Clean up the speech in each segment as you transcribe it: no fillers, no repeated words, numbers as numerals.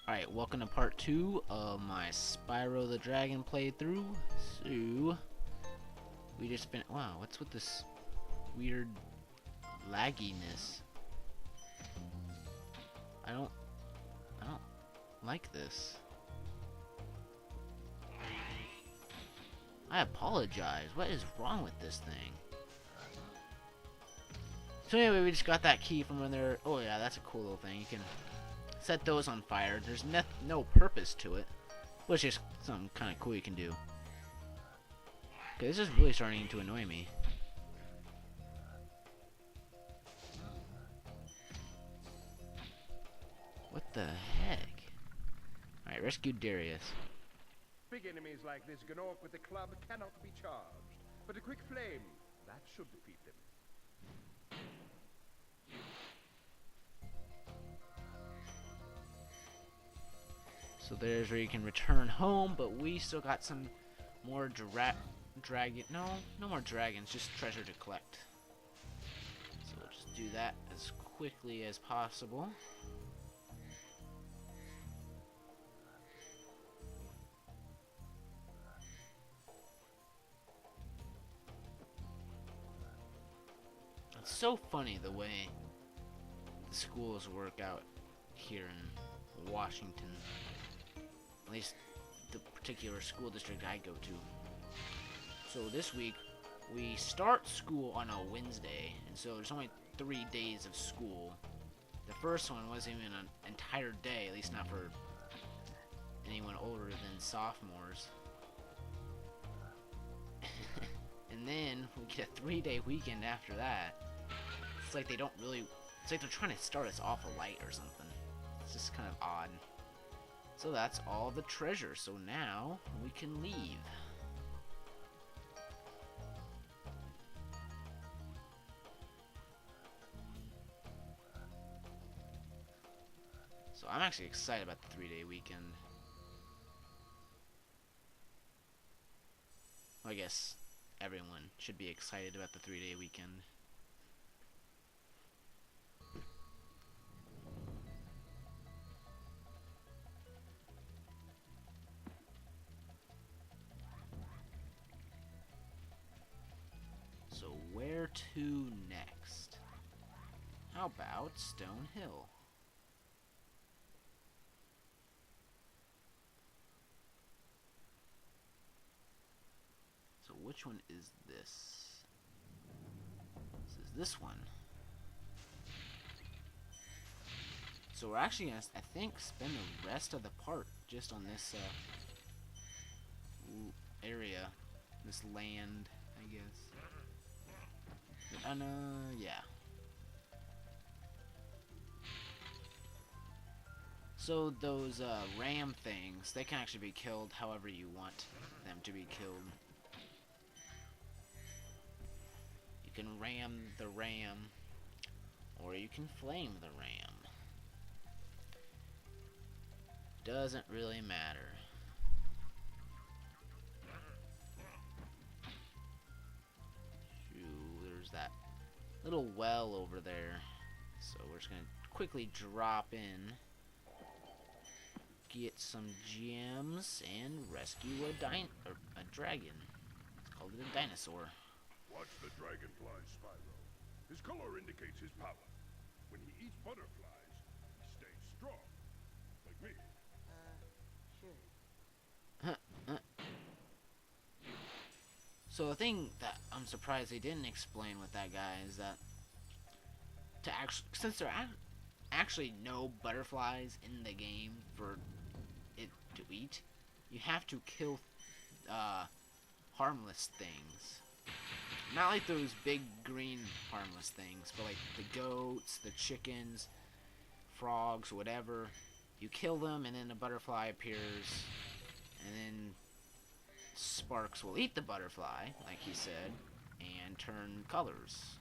Alright, welcome to part 2 of my Spyro the Dragon playthrough. So, we just been. Wow, what's with this weird lagginess? I don't like this. I apologize. What is wrong with this thing? So anyway, we just got that key from when they're. Oh yeah, that's a cool little thing. You can set those on fire. There's no purpose to it, but it's just something kind of cool you can do. Okay, this is really starting to annoy me. What the heck? Alright, rescue Darius. Big enemies like this Gnorc with the club cannot be charged, but a quick flame, that should defeat them. So there's where you can return home, but we still got some more dragon. No more dragons, just treasure to collect. So we'll just do that as quickly as possible. It's so funny the way the schools work out here in Washington. At least the particular school district I go to. So this week, we start school on a Wednesday, and so there's only 3 days of school. The first one wasn't even an entire day, at least not for anyone older than sophomores. And then we get a 3-day weekend after that. It's like they don't really, it's like they're trying to start us off light or something. It's just kind of odd. So that's all the treasure. So now we can leave. So I'm actually excited about the 3-day weekend. Well, I guess everyone should be excited about the 3-day weekend. So where to next? How about Stone Hill? So which one is this? This is this one. So we're actually gonna, I think, spend the rest of the part just on this area, this land, I guess. Yeah. So those ram things, they can actually be killed however you want them to be killed. You can ram the ram, or you can flame the ram. Doesn't really matter. There's that little well over there. So we're just gonna quickly drop in, get some gems, and rescue a dragon. Let's call it a dinosaur. Watch the dragonfly, Spyro. His color indicates his power. When he eats butterflies, he stays strong. Like me. Sure. So the thing that I'm surprised they didn't explain with that guy is that since there actually no butterflies in the game for it to eat, you have to kill harmless things. Not like those big green harmless things, but like the goats, the chickens, frogs, whatever. You kill them and then a butterfly appears, and then Sparks will eat the butterfly, like he said, and turn colors.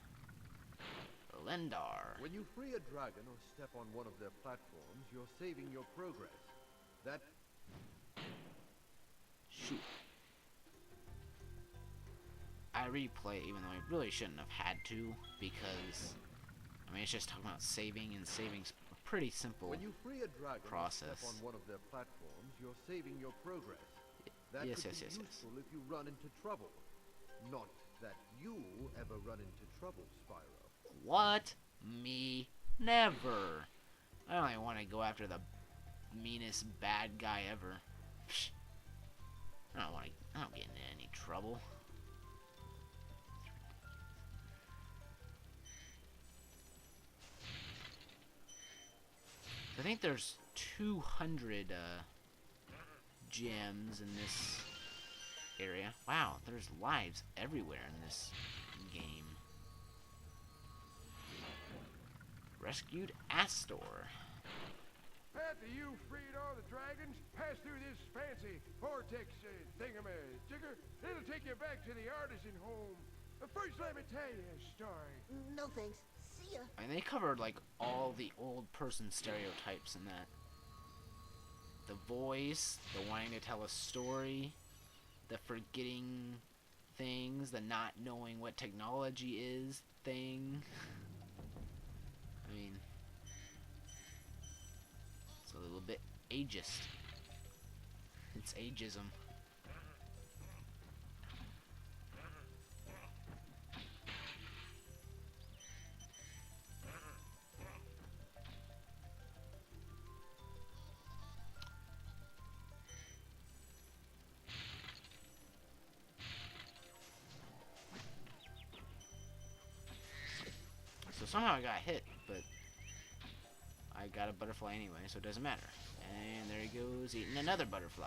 Lendar. When you free a dragon or step on one of their platforms, you're saving your progress. That... Shoot. I replay even though I really shouldn't have had to, because, I mean, it's just talking about saving and saving pretty simple. When you free a dragon or process. step on one of their platforms, you're saving your progress. That Yes, could yes, be yes, yes. useful if you run into trouble. Not that you'll ever run into trouble, Spyro. What? Me? Never. I only want to go after the meanest bad guy ever. Psh. I don't get into any trouble. I think there's 200 gems in this area. Wow, there's lives everywhere in this game. Rescued Astor. After you freed all the dragons, pass through this fancy vortex thingamajigger. It'll take you back to the artisan home. But first, let me tell you a story. No thanks. See ya. And they covered like all the old person stereotypes in that. The voice, the wanting to tell a story, the forgetting things, the not knowing what technology is thing. I mean, it's a little bit ageist. It's ageism. So somehow I got hit, but I got a butterfly anyway, so it doesn't matter. And there he goes, eating another butterfly.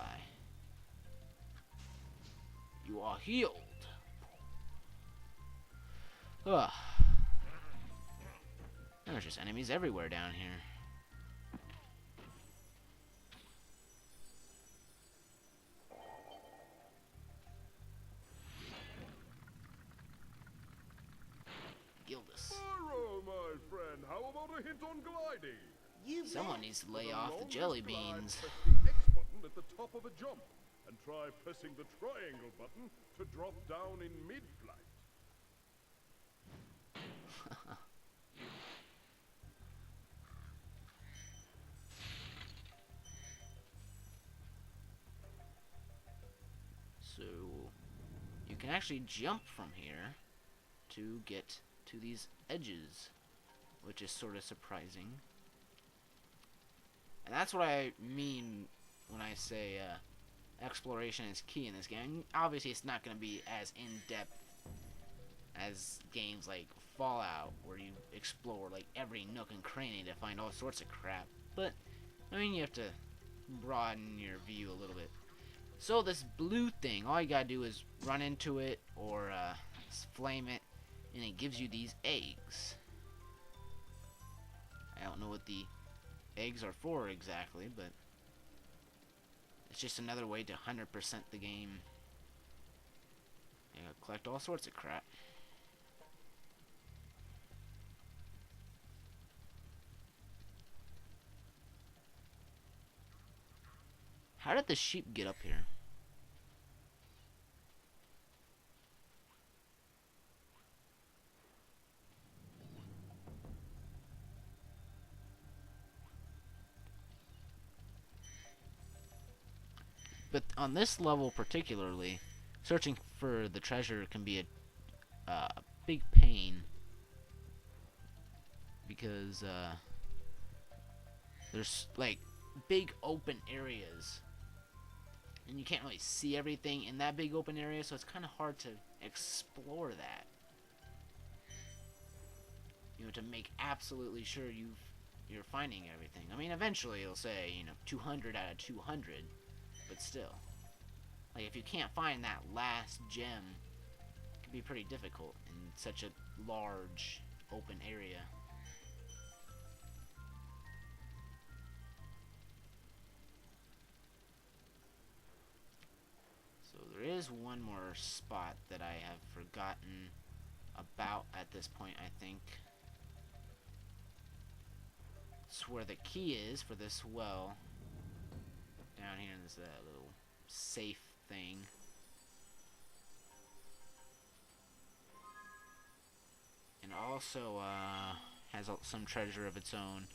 You are healed. Ugh. There's just enemies everywhere down here. Gildas. Spyro, my friend, how about a hint on gliding? You Someone bet. needs to For lay the off the longest jelly glide, beans. press the X button at the top of a jump, and try pressing the triangle button to drop down in mid-flight. So you can actually jump from here to get to these edges, which is sort of surprising. And that's what I mean when I say exploration is key in this game. Obviously, it's not going to be as in-depth as games like Fallout, where you explore like every nook and cranny to find all sorts of crap. But I mean, you have to broaden your view a little bit. So this blue thing, all you gotta do is run into it or flame it, and it gives you these eggs. I don't know what the eggs are for exactly, but it's just another way to 100% the game. You gotta collect all sorts of crap. How did the sheep get up here? But on this level particularly, searching for the treasure can be a big pain because there's like big open areas and you can't really see everything in that big open area, so it's kind of hard to explore that. You know, to make absolutely sure you're finding everything. I mean, eventually it'll say, 200 out of 200, but still. Like, if you can't find that last gem, it can be pretty difficult in such a large open area. So there is one more spot that I have forgotten about at this point, I think. It's where the key is for this well. Down here in this little safe thing. And also has some treasure of its own.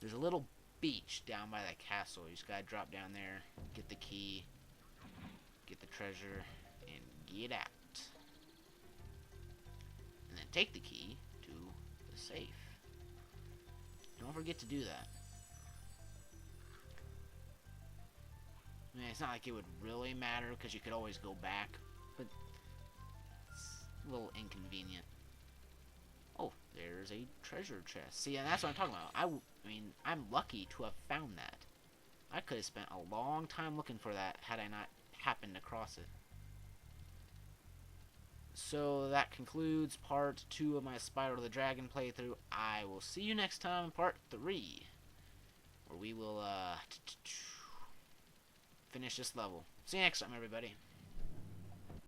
There's a little beach down by that castle. You just gotta drop down there, get the key, get the treasure, and get out. And then take the key to the safe. Don't forget to do that. I mean, it's not like it would really matter because you could always go back, but it's a little inconvenient. Oh, there's a treasure chest. See, and that's what I'm talking about. I mean, I'm lucky to have found that. I could have spent a long time looking for that had I not happened across it. So that concludes part 2 of my Spyro the Dragon playthrough. I will see you next time in part 3, where we will finish this level. See you next time, everybody.